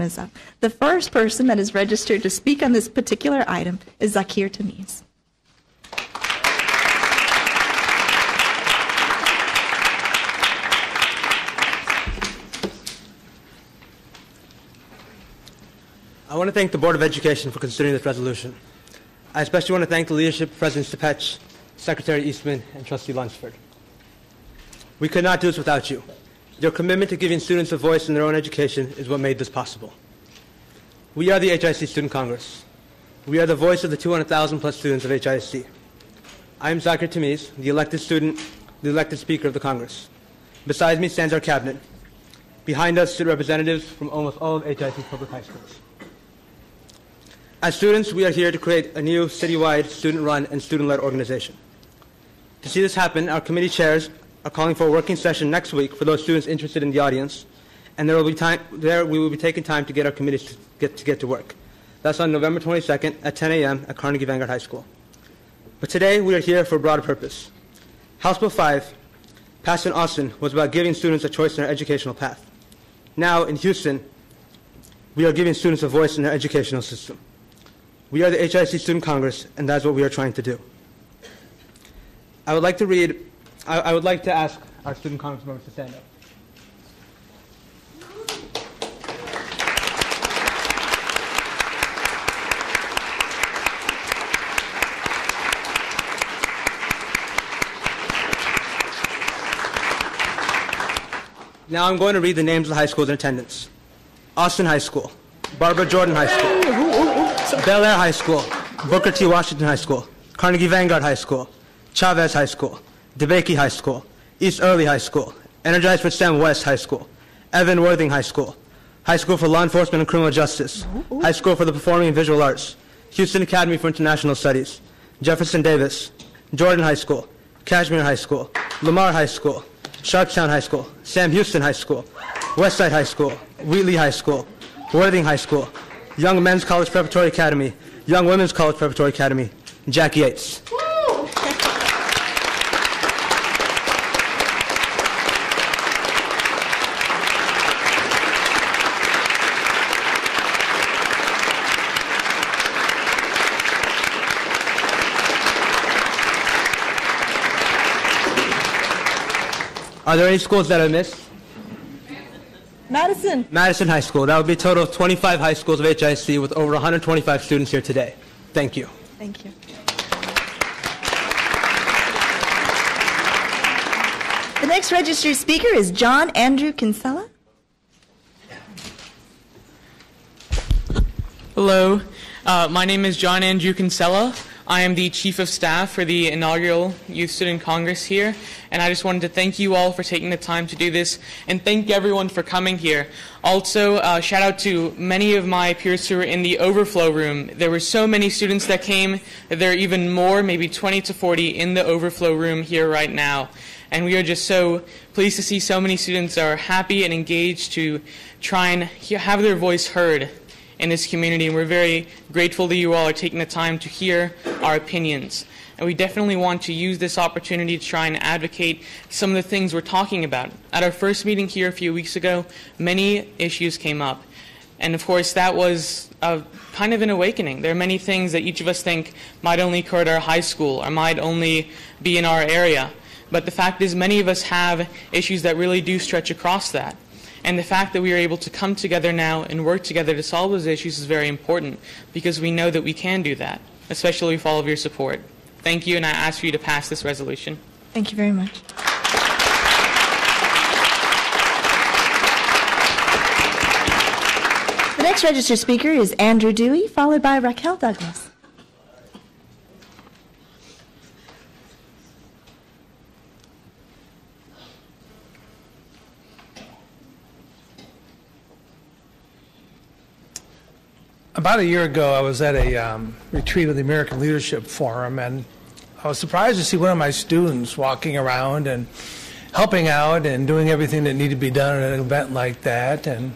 is up. The first person that is registered to speak on this particular item is Zaakir Tameez. I want to thank the Board of Education for considering this resolution. I especially want to thank the leadership of President Stepetch, Secretary Eastman, and Trustee Lunsford. We could not do this without you. Your commitment to giving students a voice in their own education is what made this possible. We are the HISD Student Congress. We are the voice of the 200,000 plus students of HISD. I am Zaakir Tameez, the elected Speaker of the Congress. Beside me stands our cabinet. Behind us sit representatives from almost all of HISD's public high schools. As students, we are here to create a new citywide student-run and student-led organization. To see this happen, our committee chairs are calling for a working session next week for those students interested in the audience, and we will be taking time to get our committees to get to work. That's on November 22nd at 10 a.m. at Carnegie Vanguard High School. But today, we are here for a broader purpose. House Bill 5, passed in Austin, was about giving students a choice in their educational path. Now, in Houston, we are giving students a voice in their educational system. We are the HISD Student Congress, and that's what we are trying to do. I would like to ask our student Congress members to stand up. Now I'm going to read the names of the high schools in attendance. Austin High School, Barbara Jordan High School, Bel Air High School, Booker T. Washington High School, Carnegie Vanguard High School, Chavez High School, DeBakey High School, East Early High School, Energized for STEM West High School, Evan Worthing High School, High School for Law Enforcement and Criminal Justice, High School for the Performing and Visual Arts, Houston Academy for International Studies, Jefferson Davis, Jordan High School, Kashmir High School, Lamar High School, Sharpstown High School, Sam Houston High School, Westside High School, Wheatley High School, Worthing High School, Young Men's College Preparatory Academy, Young Women's College Preparatory Academy, Jack Yates. Are there any schools that I missed? Madison High School. That would be a total of 25 high schools of HISD with over 125 students here today. Thank you. Thank you. The next registered speaker is John Andrew Kinsella. Hello, my name is John Andrew Kinsella. I am the Chief of Staff for the inaugural Youth Student Congress here, and I just wanted to thank you all for taking the time to do this, and thank everyone for coming here. Also, shout out to many of my peers who were in the overflow room. There were so many students that came that there are even more, maybe 20 to 40 in the overflow room here right now. And we are just so pleased to see so many students are happy and engaged to try and have their voice heard in this community, and we're very grateful that you all are taking the time to hear our opinions. And we definitely want to use this opportunity to try and advocate some of the things we're talking about. At our first meeting here a few weeks ago, many issues came up. And of course, that was kind of an awakening. There are many things that each of us think might only occur at our high school or might only be in our area. But the fact is, many of us have issues that really do stretch across that. And the fact that we are able to come together now and work together to solve those issues is very important, because we know that we can do that, especially with all of your support. Thank you, and I ask for you to pass this resolution. Thank you very much. The next registered speaker is Andrew Dewey, followed by Raquel Douglas. About a year ago, I was at a retreat of the American Leadership Forum, and I was surprised to see one of my students walking around and helping out and doing everything that needed to be done at an event like that. And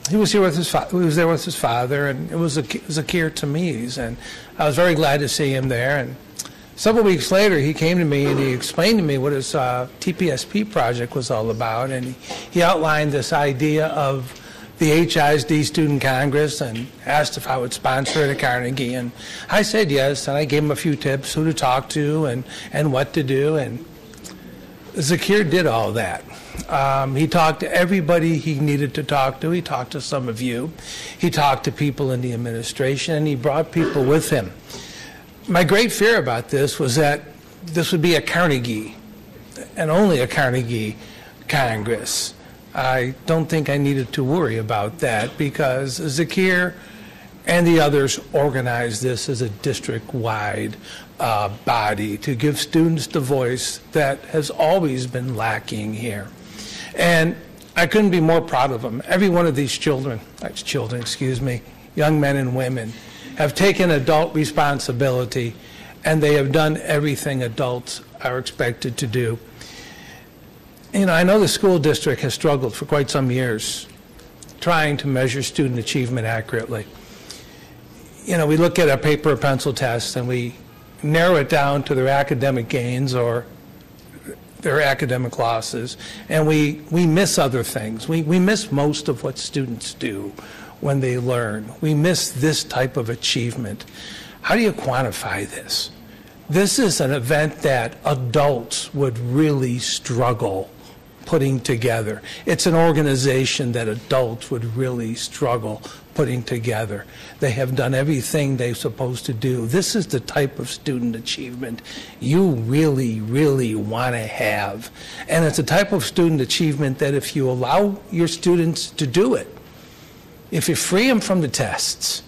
he was here with his he was there with his father, and it was Zaakir Tameez, and I was very glad to see him there. And several weeks later, he came to me and he explained to me what his TPSP project was all about, and he outlined this idea of the HISD Student Congress and asked if I would sponsor it at Carnegie. And I said yes, and I gave him a few tips, who to talk to and what to do. And Zaakir did all that. He talked to everybody he needed to talk to. He talked to some of you. He talked to people in the administration, and he brought people with him. My great fear about this was that this would be a Carnegie, and only a Carnegie Congress. I don't think I needed to worry about that because Zaakir and the others organized this as a district-wide body to give students the voice that has always been lacking here. And I couldn't be more proud of them. Every one of these children, young men and women, have taken adult responsibility, and they have done everything adults are expected to do. You know, I know the school district has struggled for quite some years trying to measure student achievement accurately. You know, we look at a paper or pencil test and we narrow it down to their academic gains or their academic losses, and we miss other things. We miss most of what students do when they learn. We miss this type of achievement. How do you quantify this? This is an event that adults would really struggle putting together. It's an organization that adults would really struggle putting together. They have done everything they're supposed to do. This is the type of student achievement you really, really want to have. And it's a type of student achievement that if you allow your students to do it, if you free them from the tests,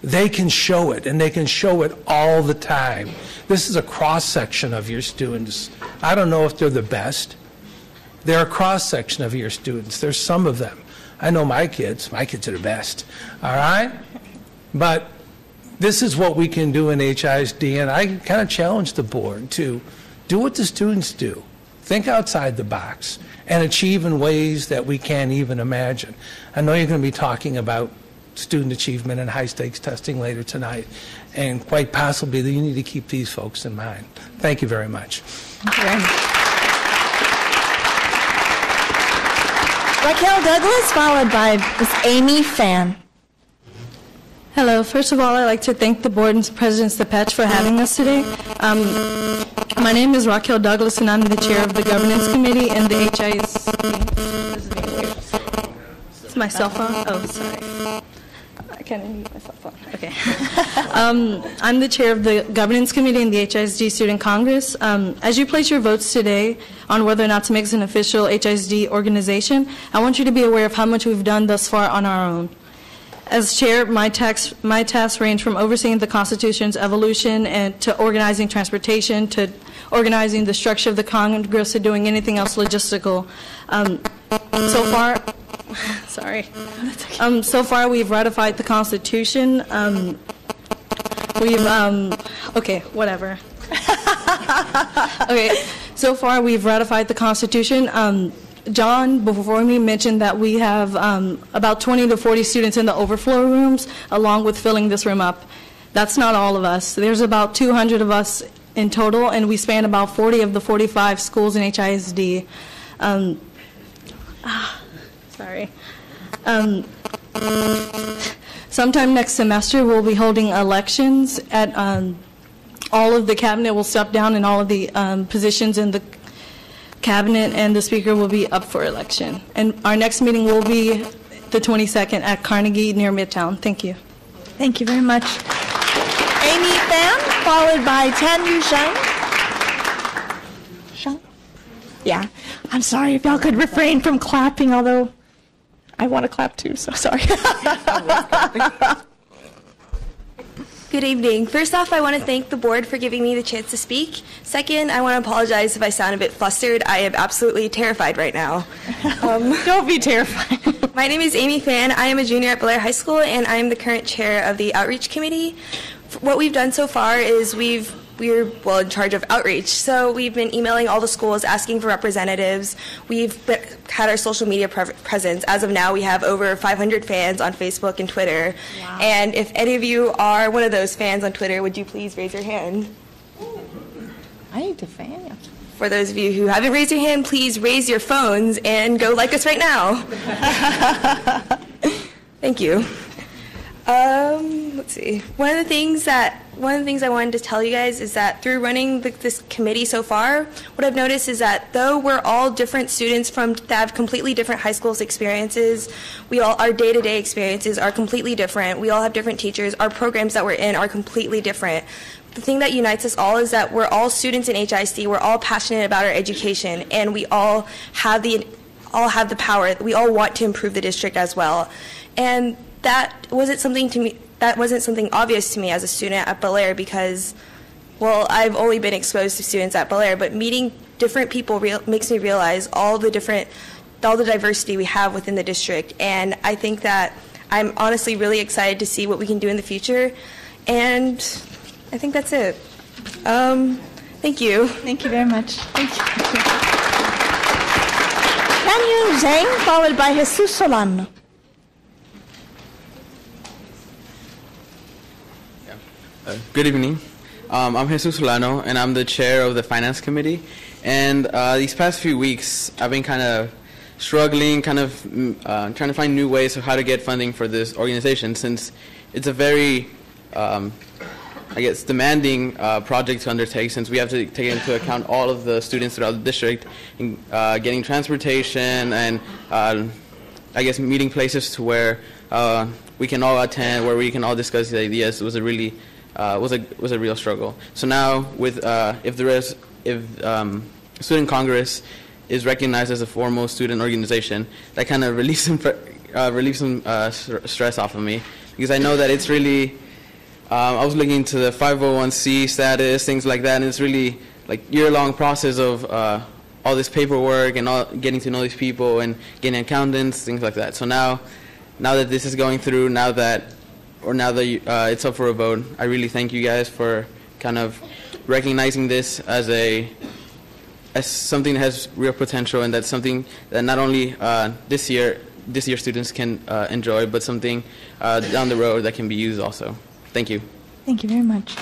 they can show it, and they can show it all the time. This is a cross-section of your students. I don't know if they're the best. They're a cross-section of your students. There's some of them. I know my kids. My kids are the best. All right? But this is what we can do in HISD, and I kind of challenge the board to do what the students do. Think outside the box and achieve in ways that we can't even imagine. I know you're going to be talking about student achievement and high-stakes testing later tonight, and quite possibly that you need to keep these folks in mind. Thank you very much. Thank you very much. Raquel Douglas, followed by Ms. Amy Fan. Hello. First of all, I'd like to thank the board and President Stepetch for having us today. My name is Raquel Douglas, and I'm the chair of the governance committee and the HISD. It's my cell phone? Oh, sorry. I can't even use my cell phone. Okay. I'm the chair of the governance committee and the HISD Student Congress. As you place your votes today on whether or not to make us an official HISD organization, I want you to be aware of how much we've done thus far on our own. As chair, my tasks range from overseeing the Constitution's evolution and to organizing transportation, to organizing the structure of the Congress, to doing anything else logistical. So far, so far we've ratified the Constitution. Okay, whatever. Okay, so far we've ratified the Constitution. John, before me, mentioned that we have about 20 to 40 students in the overflow rooms, along with filling this room up. That's not all of us. There's about 200 of us in total, and we span about 40 of the 45 schools in HISD. Sorry. Sometime next semester, we'll be holding elections at all of the cabinet will step down, and all of the positions in the cabinet and the speaker will be up for election. And our next meeting will be the 22nd at Carnegie near Midtown. Thank you. Thank you very much. Amy Pham, followed by Zhang. Zhang? Yeah. I'm sorry if y'all could refrain from clapping, although I want to clap too, so sorry. Good evening. First off, I want to thank the board for giving me the chance to speak. Second, I want to apologize if I sound a bit flustered. I am absolutely terrified right now. Don't be terrified. My name is Amy Fan. I am a junior at Blair High School, and I am the current chair of the Outreach Committee. What we've done so far is we're in charge of outreach. So we've been emailing all the schools asking for representatives. We've had our social media presence. As of now, we have over 500 fans on Facebook and Twitter. Wow. And if any of you are one of those fans on Twitter, would you please raise your hand? I need to fan you. For those of you who haven't raised your hand, please raise your phones and go like us right now. Thank you. Let's see. One of the things I wanted to tell you guys is that through running this committee so far, what I've noticed is that though we're all different students that have completely different high schools experiences, our day-to-day experiences are completely different. We all have different teachers. Our programs that we're in are completely different. The thing that unites us all is that we're all students in HISD. We're all passionate about our education, and we all have the power. We all want to improve the district as well, and that wasn't something obvious to me as a student at Bel Air because, well, I've only been exposed to students at Bel Air, but meeting different people makes me realize all the diversity we have within the district, and I think that I'm honestly really excited to see what we can do in the future, and I think that's it. Thank you. Thank you very much. Thank you. Zhang, followed by Jesu Solano. Good evening. I'm Jesu Solano, and I'm the chair of the Finance Committee. And these past few weeks, I've been kind of struggling, trying to find new ways of how to get funding for this organization, since it's a very, demanding project to undertake, since we have to take into account all of the students throughout the district, and, getting transportation, and meeting places to where we can all attend, where we can all discuss the ideas. It was a really was a real struggle. So now, with if Student Congress is recognized as a formal student organization, that kind of relieves some stress off of me, because I know that it's really. I was looking into the 501c status, things like that, and it's really like year-long process of all this paperwork and getting to know these people and getting accountants, things like that. So now that this is going through, now that it's up for a vote, I really thank you guys for kind of recognizing this as something that has real potential, and that's something that not only this year students can enjoy, but something down the road that can be used also. Thank you. Thank you very much.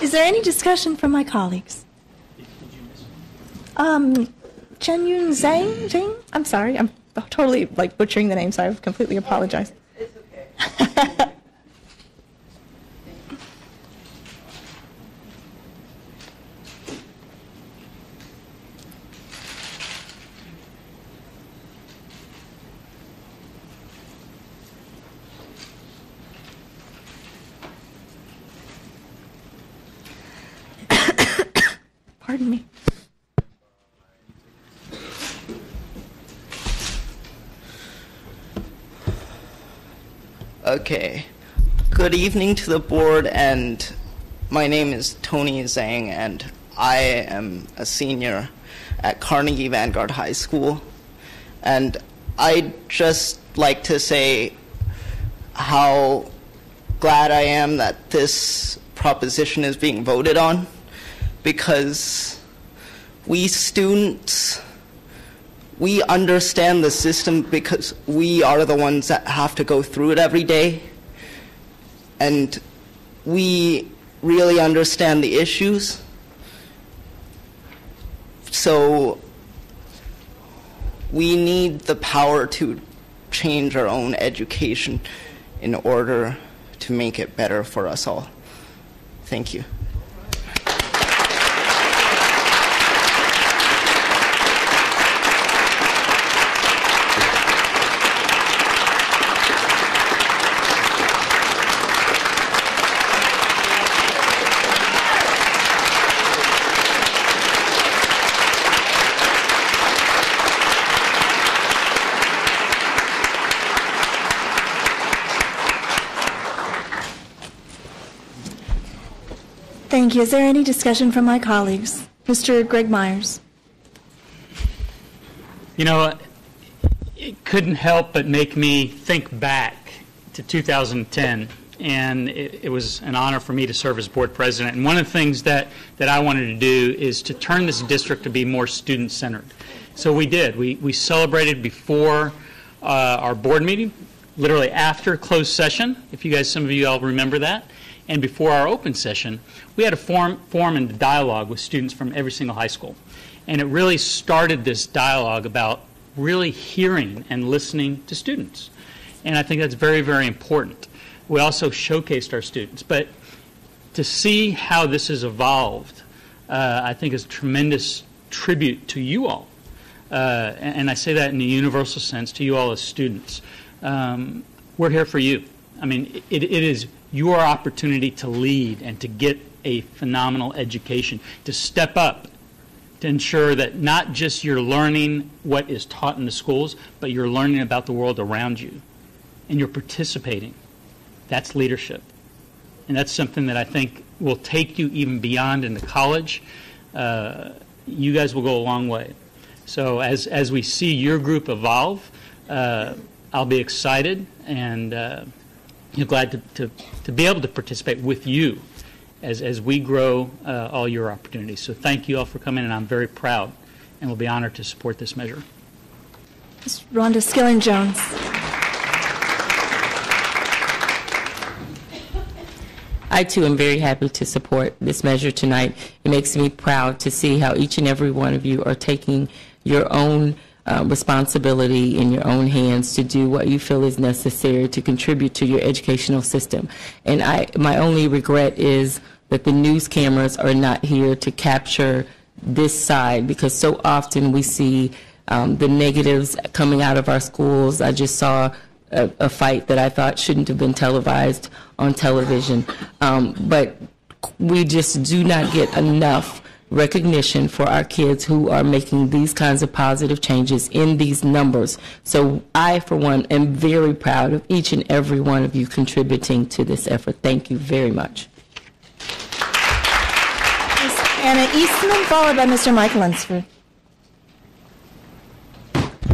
Is there any discussion from my colleagues? Chenyun Zhang? I'm sorry, I'm totally butchering the name, so I completely apologize. It's okay. Pardon me. Okay. Good evening to the board, and my name is Tony Zang, and I am a senior at Carnegie Vanguard High School. And I'd just like to say how glad I am that this proposition is being voted on, because we students, we understand the system because we are the ones that have to go through it every day. And we really understand the issues. So we need the power to change our own education in order to make it better for us all. Thank you. Thank you. Is there any discussion from my colleagues? Mr. Greg Meyers. You know, it couldn't help but make me think back to 2010, and it was an honor for me to serve as board president. And one of the things that I wanted to do is to turn this district to be more student-centered. So we did. We celebrated before our board meeting, literally after closed session, if you guys, some of you all remember that. And before our open session, we had a forum and dialogue with students from every single high school. And it really started this dialogue about really hearing and listening to students. And I think that's very, very important. We also showcased our students. But to see how this has evolved, I think is a tremendous tribute to you all. And I say that in a universal sense, to you all as students. We're here for you. I mean, it is your opportunity to lead and to get a phenomenal education, to step up, to ensure that not just you're learning what is taught in the schools, but you're learning about the world around you, and you're participating. That's leadership. And that's something that I think will take you even beyond into college. You guys will go a long way. So as we see your group evolve, I'll be excited and glad to be able to participate with you as we grow all your opportunities. So thank you all for coming, and I'm very proud and will be honored to support this measure. Ms. Rhonda Skilling-Jones. I, too, am very happy to support this measure tonight. It makes me proud to see how each and every one of you are taking your own responsibility in your own hands to do what you feel is necessary to contribute to your educational system. And my only regret is that the news cameras are not here to capture this side, because so often we see the negatives coming out of our schools. I just saw a fight that I thought shouldn't have been televised on television. But we just do not get enough recognition for our kids who are making these kinds of positive changes in these numbers. So I, for one, am very proud of each and every one of you contributing to this effort. Thank you very much. Ms. Anna Eastman, followed by Mr. Mike Lunsford.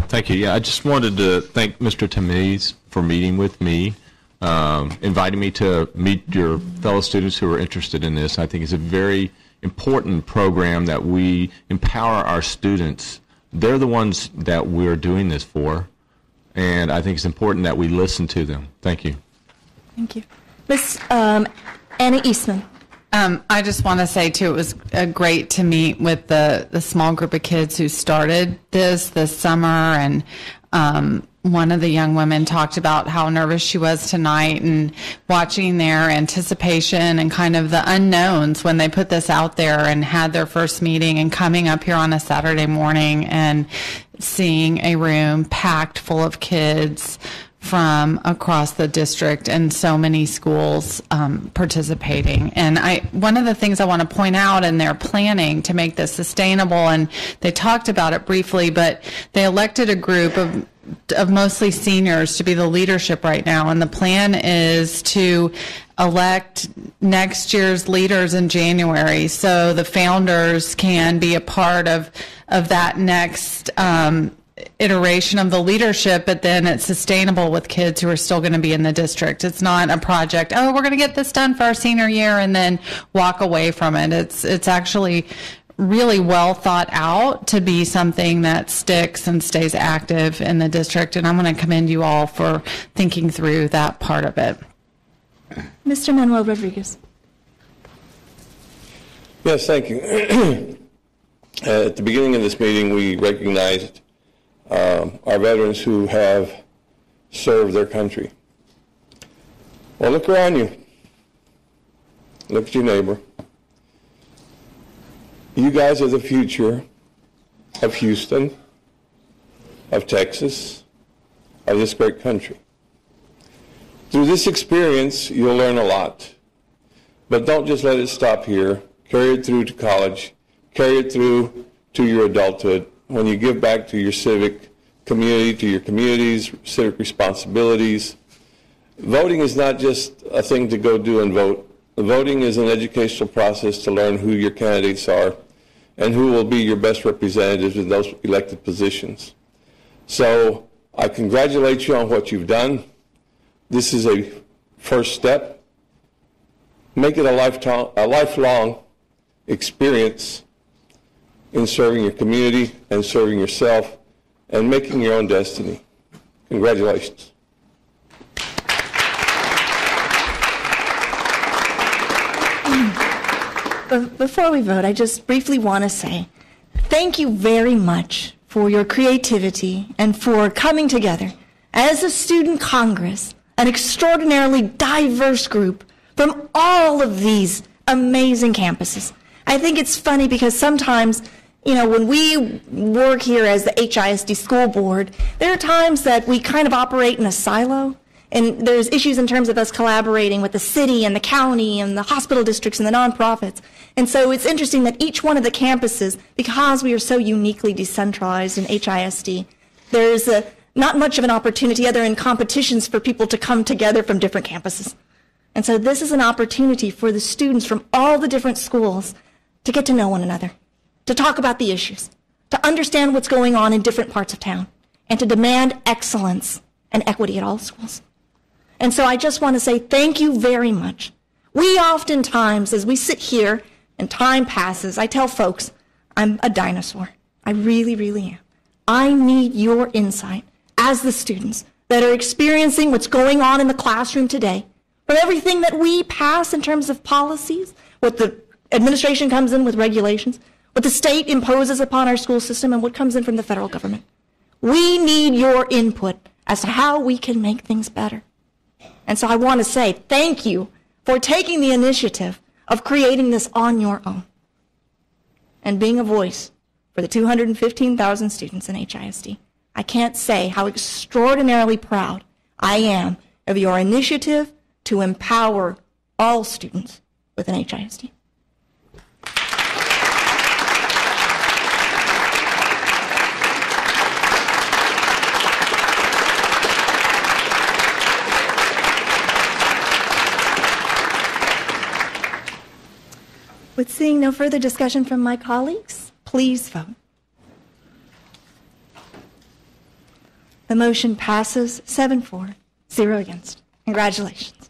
Thank you. Yeah, I just wanted to thank Mr. Tameez for meeting with me, inviting me to meet your fellow students who are interested in this. I think it's a very important program that we empower our students. They're the ones that we're doing this for, and I think it's important that we listen to them. Thank you. Thank you. Ms. Anna Eastman. I just want to say, too, it was great to meet with the small group of kids who started this summer, and one of the young women talked about how nervous she was tonight, and watching their anticipation and kind of the unknowns when they put this out there and had their first meeting, and coming up here on a Saturday morning and seeing a room packed full of kids from across the district and so many schools participating. And one of the things I want to point out in their planning to make this sustainable, and they talked about it briefly, but they elected a group of mostly seniors to be the leadership right now, and the plan is to elect next year's leaders in January, so the founders can be a part of that next iteration of the leadership, but then it's sustainable with kids who are still going to be in the district. It's not a project, oh, we're going to get this done for our senior year and then walk away from it. It's actually really well thought out to be something that sticks and stays active in the district, and I'm going to commend you all for thinking through that part of it. Mr. Manuel Rodriguez. Yes, thank you. At the beginning of this meeting, we recognized our veterans who have served their country. Well, look around you. Look at your neighbor. You guys are the future of Houston, of Texas, of this great country. Through this experience, you'll learn a lot. But don't just let it stop here. Carry it through to college. Carry it through to your adulthood. When you give back to your civic community, to your communities, civic responsibilities. Voting is not just a thing to go do and vote. Voting is an educational process to learn who your candidates are and who will be your best representatives in those elected positions. So I congratulate you on what you've done. This is a first step. Make it a lifelong experience in serving your community and serving yourself and making your own destiny. Congratulations. Before we vote, I just briefly want to say Thank you very much for your creativity and for coming together as a student congress, an extraordinarily diverse group from all of these amazing campuses. I think it's funny because sometimes, when we work here as the HISD school board, there are times that we kind of operate in a silo, and there's issues in terms of us collaborating with the city and the county and the hospital districts and the nonprofits. And so it's interesting that each one of the campuses, because we are so uniquely decentralized in HISD, there's not much of an opportunity other than competitions for people to come together from different campuses. And so this is an opportunity for the students from all the different schools to get to know one another, to talk about the issues, to understand what's going on in different parts of town, and to demand excellence and equity at all schools. And so I just want to say thank you very much. We oftentimes, as we sit here and time passes, I tell folks, I'm a dinosaur. I really, really am. I need your insight as the students that are experiencing what's going on in the classroom today, from everything that we pass in terms of policies, what the administration comes in with regulations, what the state imposes upon our school system, and what comes in from the federal government. We need your input as to how we can make things better. And so I want to say thank you for taking the initiative of creating this on your own and being a voice for the 215,000 students in HISD. I can't say how extraordinarily proud I am of your initiative to empower all students within HISD. With seeing no further discussion from my colleagues, please vote. The motion passes 7-4, 0 against. Congratulations.